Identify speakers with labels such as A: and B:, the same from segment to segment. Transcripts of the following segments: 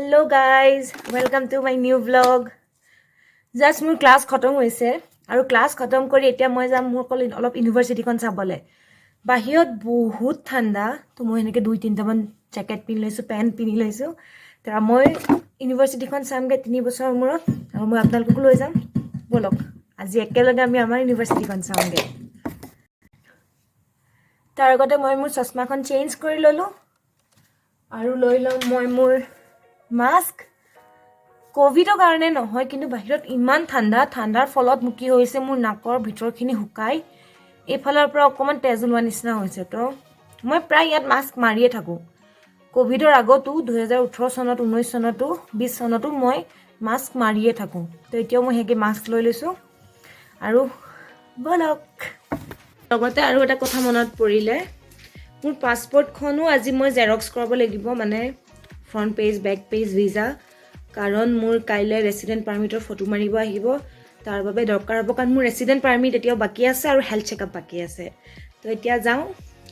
A: Hello guys, welcome to my new vlog. Just মোৰ class খতম হৈছে আৰু ক্লাছ খতম কৰি এতিয়া মই যাম মোৰ অলপ ইউনিভাৰ্চিটিখন চাবলে। বাহিৰত বহুত ঠাণ্ডা তো মই এনেকে 2-3টা মান জ্যাকেট পিনি লৈছো, পেন্ট পিনি লৈছো। তাৰ মই ইউনিভাৰ্চিটিখন চামগে 3 বছৰ মূৰত আৰু মই আপোনালোকক লৈ যাম। বলক আজি একেলগে আমি আমাৰ ইউনিভাৰ্চিটিখন চামগে। তাৰ আগতে মই মোৰ চশমাখন চেঞ্জ কৰি ললো আৰু লৈ লম মই মোৰ মাস্ক। কোভিডৰ কাৰণে নহয় কিন্তু বাহিৰত ইমান ঠাণ্ডাৰ ফলত মুকি হৈছে মোৰ নাকৰ ভিতৰখিনি হুকাই এইফালৰ পৰা অকমান তেজ ওলোৱা নিচিনা হৈছে। তো মই প্ৰায় ইয়াত মাস্ক মাৰিয়ে থাকো। কোভিডৰ আগতো 2018 চনত 19 চনতো 20 চনতো মই মাস্ক মাৰিয়ে থাকো। তো এতিয়াও মই হেগে মাস্ক লৈ লৈছো আৰু বলক। লগতে আৰু এটা কথা মনত পৰিলে, মোৰ পাছপোৰ্টখনো আজি মই জেৰক্স কৰাব লাগিব, মানে ফ্ৰণ্ট পেজ, বেক পেজ, ভিজা, কাৰণ মোৰ কাইলৈ ৰেচিডেণ্ট পাৰ্মিটৰ ফটো মাৰিব আহিব। তাৰ বাবে দৰকাৰ হ'ব, কাৰণ মোৰ ৰেচিডেণ্ট পাৰ্মিট এতিয়াও বাকী আছে আৰু হেল্থ চেকআপ বাকী আছে। তো এতিয়া যাওঁ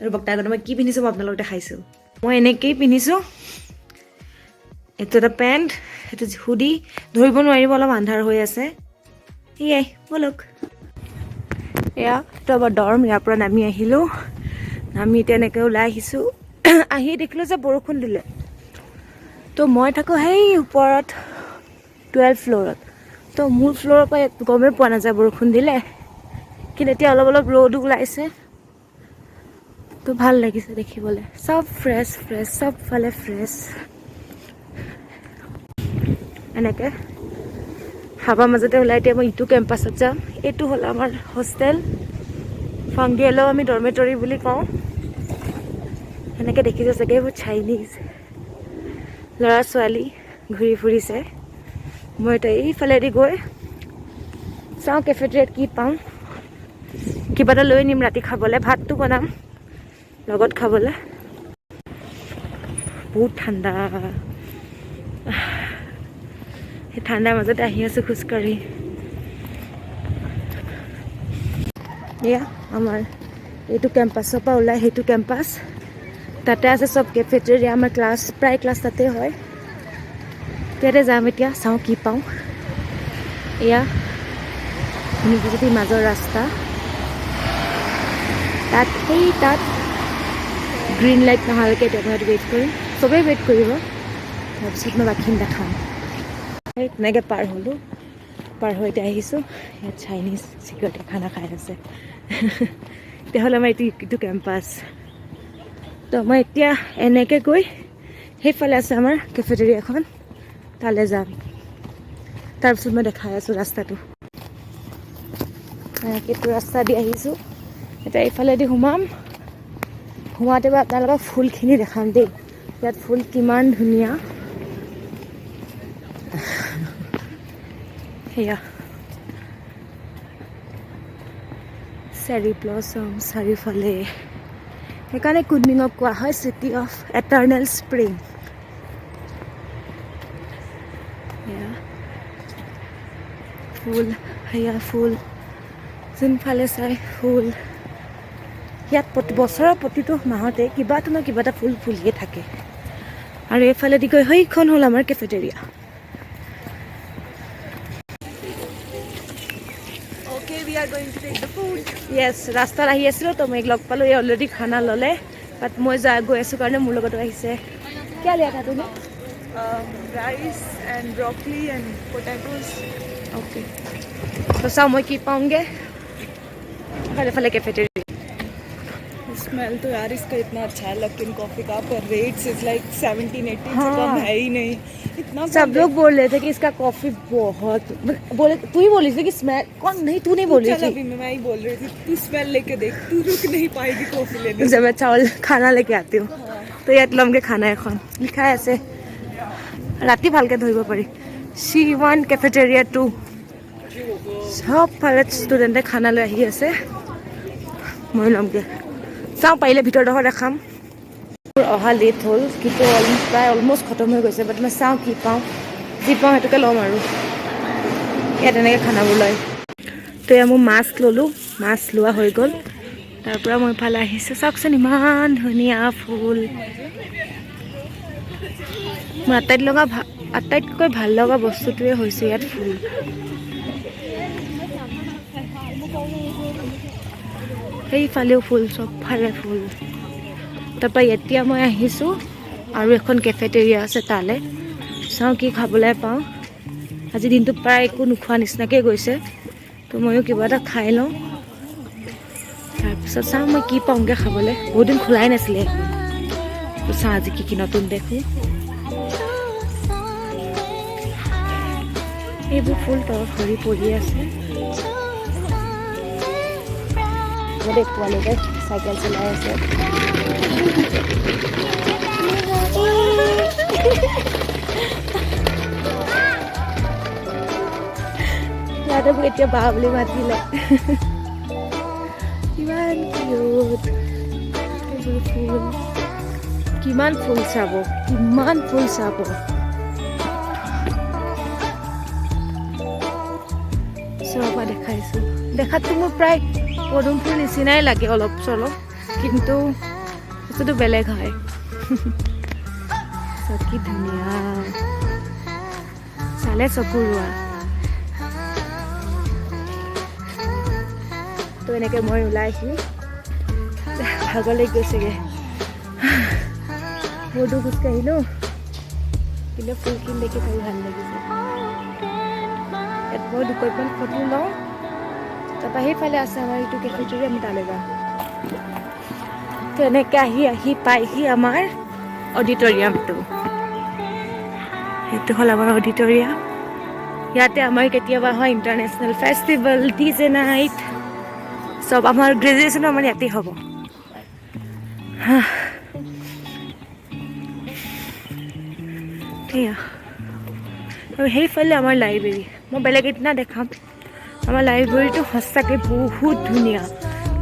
A: আৰু বক্তাৰ আগতে মই কি পিন্ধিছোঁ মই আপোনালোকক দেখাইছোঁ। মই এনেকেই পিন্ধিছোঁ, এইটো এটা পেণ্ট, সেইটো হুডি, ধৰিব নোৱাৰিব অলপ আন্ধাৰ হৈ আছে। সেয়াই বলক। এয়া তো আমাৰ দৰম, ইয়াৰ পৰা নামি আহিলোঁ। নামি এতিয়া এনেকৈ ওলাই আহিছোঁ। আহি দেখিলোঁ যে বৰষুণ দিলে। তো মই থাকোঁ সেই ওপৰত 12 ফ্ল'ৰত। তো মোৰ ফ্ল'ৰৰ পৰা গমেই পোৱা নাযায় বৰষুণ দিলে, কিন্তু এতিয়া অলপ অলপ ৰ'দো ওলাইছে। তো ভাল লাগিছে দেখিবলৈ, চব ফ্ৰেছ ফ্ৰেছ, চব ফালে ফ্ৰেছ। এনেকৈ হাৱাৰ মাজতে ওলাই এতিয়া মই ইটো কেম্পাছত যাম। এইটো হ'ল আমাৰ হোষ্টেল, ফাংগেলো আমি ডৰমেটৰী বুলি কওঁ। এনেকৈ দেখিছে চাগে এইবোৰ চাইনিজ ল'ৰা ছোৱালী ঘূৰি ফুৰিছে। মই এতিয়া এইফালেদি গৈ চাওঁ কেফেটেৰিয়াত কি পাওঁ, কিবা এটা লৈ নিম ৰাতি খাবলৈ। ভাতটো বনাম লগত খাবলৈ। বহুত ঠাণ্ডা, সেই ঠাণ্ডাৰ মাজতে আহি আছোঁ খোজকাঢ়ি। এয়া আমাৰ এইটো কেম্পাছৰ পৰা ওলাই সেইটো কেম্পাছ, তাতে আছে চব কেফেটেৰিয়া। আমাৰ ক্লাছ প্ৰায় ক্লাছ তাতে হয়। ইয়াতে যাম এতিয়া, চাওঁ কি পাওঁ। এয়া ইউনিভাৰ্চিটিৰ মাজৰ ৰাস্তা, তাত গ্ৰীণ লাইট নহালৈকে এতিয়া মই ৱেইট কৰিম। চবেই ৱেইট কৰিব, তাৰপিছত মই বাকীখিনি দেখাম। সেই তেনেকৈ পাৰ হ'লোঁ, পাৰ হৈ এতিয়া আহিছোঁ। ইয়াত চাইনিজ চিকিউৰিটি খানা খাই আছে। তেতিয়াহ'লে আমাৰ এইটো কেম্পাছ। তো মই এতিয়া এনেকৈ গৈ সেইফালে আছে আমাৰ কেফেটেৰিয়াখন, তালৈ যাম। তাৰপিছত মই দেখাই আছোঁ ৰাস্তাটো। এইটো ৰাস্তা দি আহিছোঁ, এতিয়া এইফালেদি সোমাম। সোমাওঁতে বা আপোনালোকক ফুলখিনি দেখাম দেই। ইয়াত ফুল কিমান ধুনীয়া, সেয়া চেৰী ব্লছম চাৰিওফালে। সেইকাৰণে কুনমিঙক কোৱা হয় চিটি অফ এটাৰ্নেল স্প্ৰিং। সেয়া ফুল, সেয়া ফুল, যোনফালে চাই ফুল। ইয়াত বছৰৰ প্ৰতিটো মাহতে কিবাটো ন কিবা এটা ফুল ফুলিয়ে থাকে। আৰু এইফালেদি গৈ সেইখন হ'ল আমাৰ কেফেটেৰিয়া। য়েছ, ৰাস্তাত আহি আছিলোঁ তো মই লগ পালোঁ। এই অলৰেডি খানা ল'লে, বাট মই গৈ আছোঁ কাৰণে মোৰ লগতো আহিছে। কিয় লিয়া থা তুমি?
B: Rice and broccoli and potatoes.
A: Okay, तो चाওঁ মই কি पाऊंगे। फाले कैफेटेरिया।
B: स्मेल तो यार इसका इतना अच्छा है, लेकिन कॉफ़ी का पर रेट्स इज लाइक 17-18 से
A: हाँ।
B: कम है ही नहीं। इतना
A: सब लोग बोल रहे थे कि इसका कॉफी बहुत, बोले तू ही बोली थी कि स्मेल, कौन नहीं तू नहीं बोली थी।
B: अभी मैं ही बोल रही थी, तू स्मेल लेके देख, तू रुक नहीं पाएगी कॉफ़ी लेने।
A: जब मैं चावल खाना लेके आती हूँ तो ইয়াত ল'মগে খানা এখন, লিখাই আছে ৰাতি ভালকৈ ধৰিব পাৰি C1 কেফেটেৰিয়া 2। সব ফালে ষ্টুডেণ্টে খানা লৈ আহি আছে, মই ল'মগে। চাওঁ পাৰিলে ভিতৰডোখৰ দেখাম। অহা লেট হ'ল কিন্তু প্ৰায় অলমষ্ট খতম হৈ গৈছে, বাট মই চাওঁ কি পাওঁ, যি পাওঁ সেইটোকে ল'ম আৰু। ইয়াত এনেকৈ খানাবোৰ লয়। তো এয়া মই মাছ ল'লোঁ, মাছ লোৱা হৈ গ'ল। তাৰ পৰা মই ইফালে আহিছোঁ, চাওকচোন ইমান ধুনীয়া ফুল। মোৰ আটাইতকৈ ভাল লগা বস্তুটোৱে হৈছে ইয়াত ফুল। সেইফালেও ফুল, চবফালে ফুল। তাৰপৰা এতিয়া মই আহিছোঁ আৰু এখন কেফেটেৰিয়া আছে তালৈ, চাওঁ কি খাবলৈ পাওঁ। আজি দিনটো প্ৰায় একো নোখোৱা নিচিনাকৈ গৈছে, তো ময়ো কিবা এটা খাই লওঁ। তাৰপিছত চাওঁ মই কি পাওঁগৈ খাবলৈ, বহুত দিন খোলাই নাছিলে। তো চাওঁ আজি কি নতুন দেখোঁ। এইবোৰ ফুল তলত সৰি পৰি আছে। পোৱালিতে চাইকেল চলাই আছে। ইয়াতে মোক এতিয়া বা বুলি মাতিলে। কিমান কিউট এইবোৰ ফুল, কিমান ফুল চাব, কিমান ফুল চাব। চৰপা দেখাইছোঁ, দেখাততো মোৰ প্ৰায় পদুম ফুল নিচিনাই লাগে অলপ চলপ, কিন্তু বস্তুটো বেলেগ হয়। কি ধুনীয়া, চালে চকু ৰোৱা। তো এনেকৈ মই ওলাই আহিলোঁ, ভাগৰ লাগি গৈছেগৈ। বহুতো খোজকাঢ়িলোঁ, কিন্তু ফুলখিনি দেখি থাকি ভাল লাগিছে। ইয়াত মই দুকপমান ফটো লওঁ, তাৰপৰা সেইফালে আছে আমাৰ এইটো কেফেটেৰিয়া, আমি তালৈ যাওঁ। তো এনেকৈ আহি পাইহি আমাৰ অডিটৰিয়ামটো। সেইটো হ'ল আমাৰ অডিটৰিয়াম। ইয়াতে আমাৰ কেতিয়াবা হয় ইণ্টাৰনেশ্যনেল ফেষ্টিভেল, ডিজে নাইট, চব আমাৰ গ্ৰেজুৱেশ্যনো আমাৰ ইয়াতেই হ'ব। সেয়া আৰু সেইফালে আমাৰ লাইব্ৰেৰী, মই বেলেগ এদিনা দেখাম। আমাৰ লাইব্ৰেৰীটো সঁচাকৈ বহুত ধুনীয়া।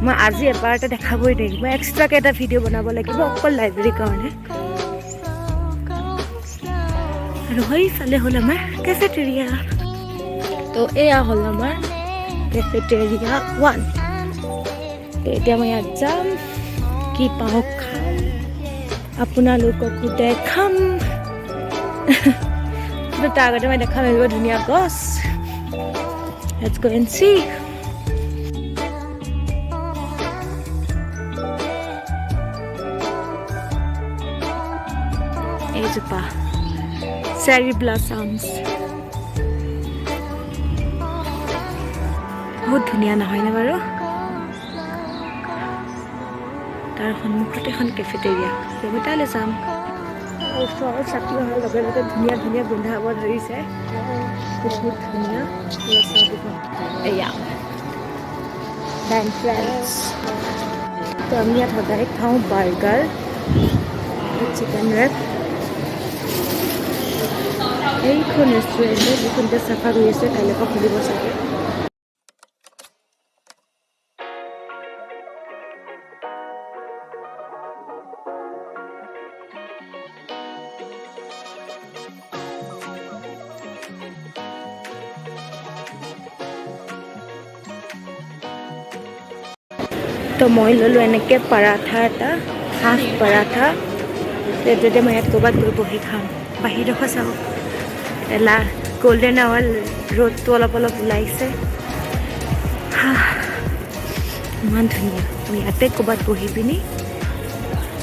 A: মই আজি এবাৰতে দেখাবই লাগিব, মই এক্সট্ৰাকৈ এটা ভিডিঅ' বনাব লাগিব অকল লাইব্ৰেৰীৰ কাৰণে। আৰু সেইফালে হ'ল আমাৰ কেফেটেৰিয়া। তো এয়া হ'ল আমাৰ কেফেটেৰিয়া 1। এতিয়া মই ইয়াত যাম, কি পাওঁ খাম, আপোনালোককো দেখাম। কিন্তু তাৰ আগতে মই দেখাম এইবোৰ ধুনীয়া গছ। Let's go and see. এইজোপা চেৰী ব্লছমছ, বহুত ধুনীয়া নহয়নে বাৰু? তাৰ সন্মুখতে এখন কেফেটেৰিয়া, আমি তালৈ যাম। ওচৰৰ ছাতি অহাৰ লগে লগে ধুনীয়া ধুনীয়া গোন্ধাব ধৰিছে, বহুত ধুনীয়া। এয়া ফ্ৰেঞ্চ। তো আমি ইয়াত সদায় খাওঁ বাৰ্গাৰ, চিকেন ৰেপ। এইখন ৰেষ্টুৰেণ্টে যিখনতে চাফা কৰি আছে, কাইলৈৰ পৰা খুলিব চাগে। তো মই ল'লোঁ এনেকৈ পৰাঠা এটা, হাফ পৰাঠা। যদি মই ইয়াত ক'ৰবাত গৈ বহি খাম, বাহিৰডোখৰ চাওঁ, এলা গল্ডেন আৱাৰ ৰ'দটো অলপ অলপ ওলাইছে, ইমান ধুনীয়া। মই ইয়াতে ক'ৰবাত বহি পিনি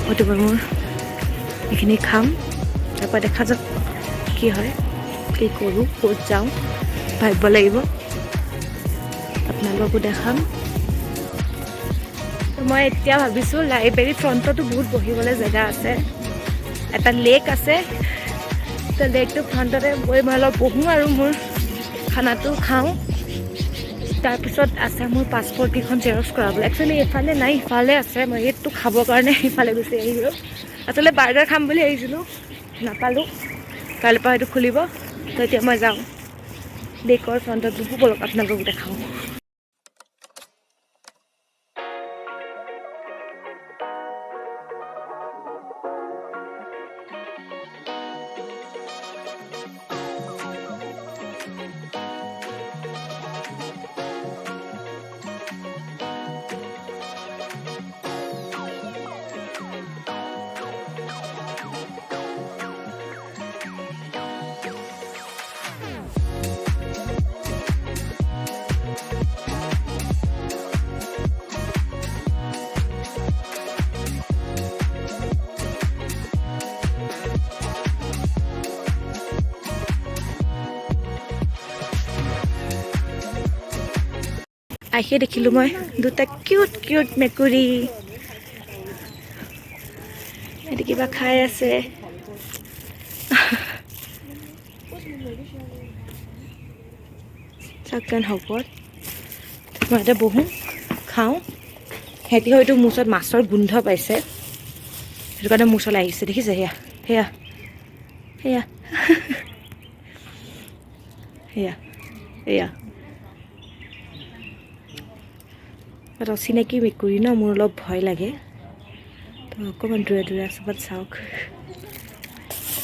A: হয়তো মোৰ এইখিনি খাম, তাৰপৰা দেখা যাওক কি হয়, কি কৰোঁ, ক'ত যাওঁ, ভাবিব লাগিব। আপোনালোককো দেখাম। মই এতিয়া ভাবিছোঁ লাইব্ৰেৰী ফ্ৰণ্টতো বহুত বহিবলৈ জেগা আছে, এটা লেক আছে। তো লেকটোৰ ফ্ৰণ্টতে গৈ মই অলপ বহোঁ আৰু মোৰ খানাটো খাওঁ। তাৰপিছত আছে মোৰ পাছপৰ্টকেইখন জেৰক্স কৰাবলৈ। একচুৱেলি এইফালে নাই, ইফালে আছে। মই এইটো খাবৰ কাৰণে ইফালে গুচি আহিলোঁ। আচলতে বাৰ্গাৰ খাম বুলি আহিছিলোঁ, নাপালোঁ। কাইলৈৰ পৰা হয়তো খুলিব। তো এতিয়া মই যাওঁ লেকৰ ফ্ৰণ্টত বহোঁ, বলক আপোনালোকক দেখাওঁ। আহি দেখিলোঁ মই দুটা কিউট কিউট মেকুৰী সিহঁতে কিবা খাই আছে চাকন হ'ব মই এতিয়া বহোঁ খাওঁ সিহঁতি হয়তো মোৰ ওচৰত মাছৰ গোন্ধ পাইছে সেইটো কাৰণে মোৰ ওচৰলৈ আহিছে দেখিছে সেয়া সেয়া সেয়া সেয়া এয়া অচিনাকি মেকুৰী ন মোৰ অলপ ভয় লাগে তো অকণমান দূৰে দূৰে চবত চাওক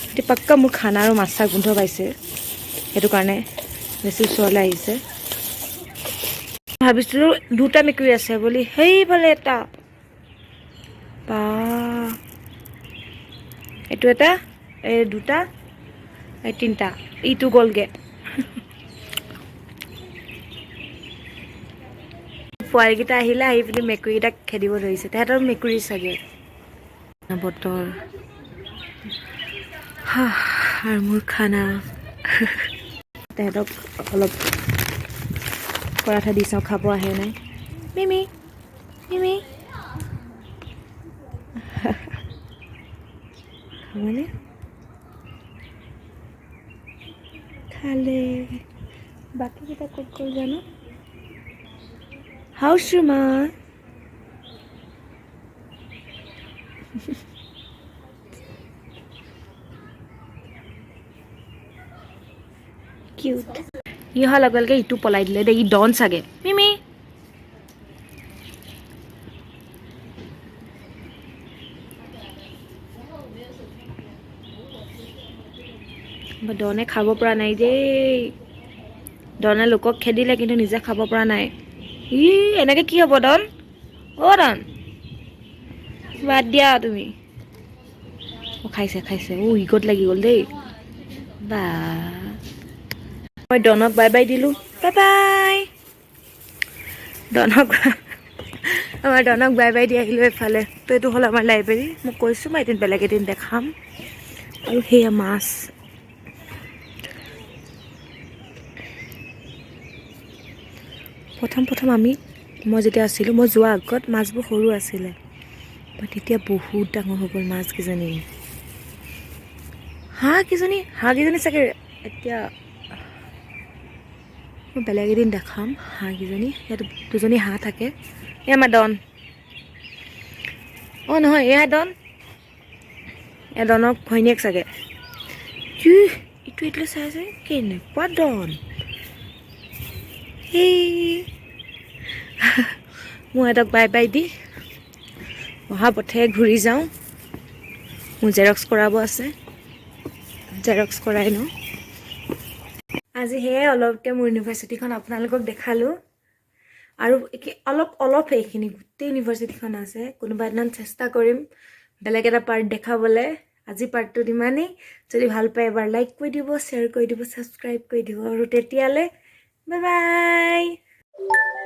A: এতিয়া পাক্কা মোৰ খানা আৰু মাছ চাৰ গোন্ধ পাইছে সেইটো কাৰণে বেছি ওচৰলৈ আহিছে ভাবিছিলোঁ দুটা মেকুৰী আছে বুলি সেইফালে এটা বা এইটো এটা এই দুটা এই তিনিটা ইটো গ'লগৈ পোৱালিকেইটা আহিলে আহি পিনি মেকুৰীকেইটাক খেদিব ধৰিছে তেহেঁতৰ মেকুৰী চাগে বতৰ আৰু মোৰ খানা তেহেঁতক অলপ পৰাঠা দি চাওঁ খাব আহে নাই মিমি মিমি খাবনে খালে বাকীকেইটা ক'ত গ'ল জানো হাউচ ৰুমা কিউট ই অহাৰ লগে লগে ইটো পলাই দিলে দেই ই ডন চাগে মিমি ডনে খাব পৰা নাই দেই ডনে লোকক খেদিলে কিন্তু নিজে খাব পৰা নাই ই এনেকৈ কি হ'ব ডন অ' ডন বাদ দিয়া তুমি খাইছে খাইছে ইগত লাগি গ'ল দেই বা মই ডনক বাই বাই দিলোঁ বাই বাই ডনক আমাৰ ডনক বাই বাই দি আহিলোঁ এফালে তো এইটো হ'ল আমাৰ লাইব্ৰেৰী মই কৈছোঁ মই এদিন বেলেগ এদিন দেখাম আৰু সেয়া মাছ প্ৰথম মই যেতিয়া আছিলোঁ মই যোৱা আগত মাছবোৰ সৰু আছিলে বাট এতিয়া বহুত ডাঙৰ হৈ গ'ল মাছকেইজনী হাঁহকেইজনী চাগে এতিয়া মই বেলেগ এদিন দেখাম হাঁহকেইজনী ইয়াত দুজনী হাঁহ থাকে এই আমাৰ ডন অঁ নহয় এয়া ডন এয়া ডনক ঘৈণীয়েক চাগে ইটো এইটো চাই চাই কেনেকুৱা ডন সেই মই সিহঁতক বাই বাই দি অহা পথে ঘূৰি যাওঁ মোৰ জেৰক্স কৰাব আছে জেৰক্স কৰাই ন আজি সেয়াই অলপকৈ মোৰ ইউনিভাৰ্চিটিখন আপোনালোকক দেখালোঁ আৰু অলপ এইখিনি গোটেই ইউনিভাৰ্চিটিখন আছে কোনোবা এদিন চেষ্টা কৰিম বেলেগ এটা পাৰ্ট দেখাবলৈ আজি পাৰ্টটোত ইমানেই যদি ভাল পায় এবাৰ লাইক কৰি দিব শ্বেয়াৰ কৰি দিব ছাবস্ক্ৰাইব কৰি দিব আৰু তেতিয়ালৈ বাই বাই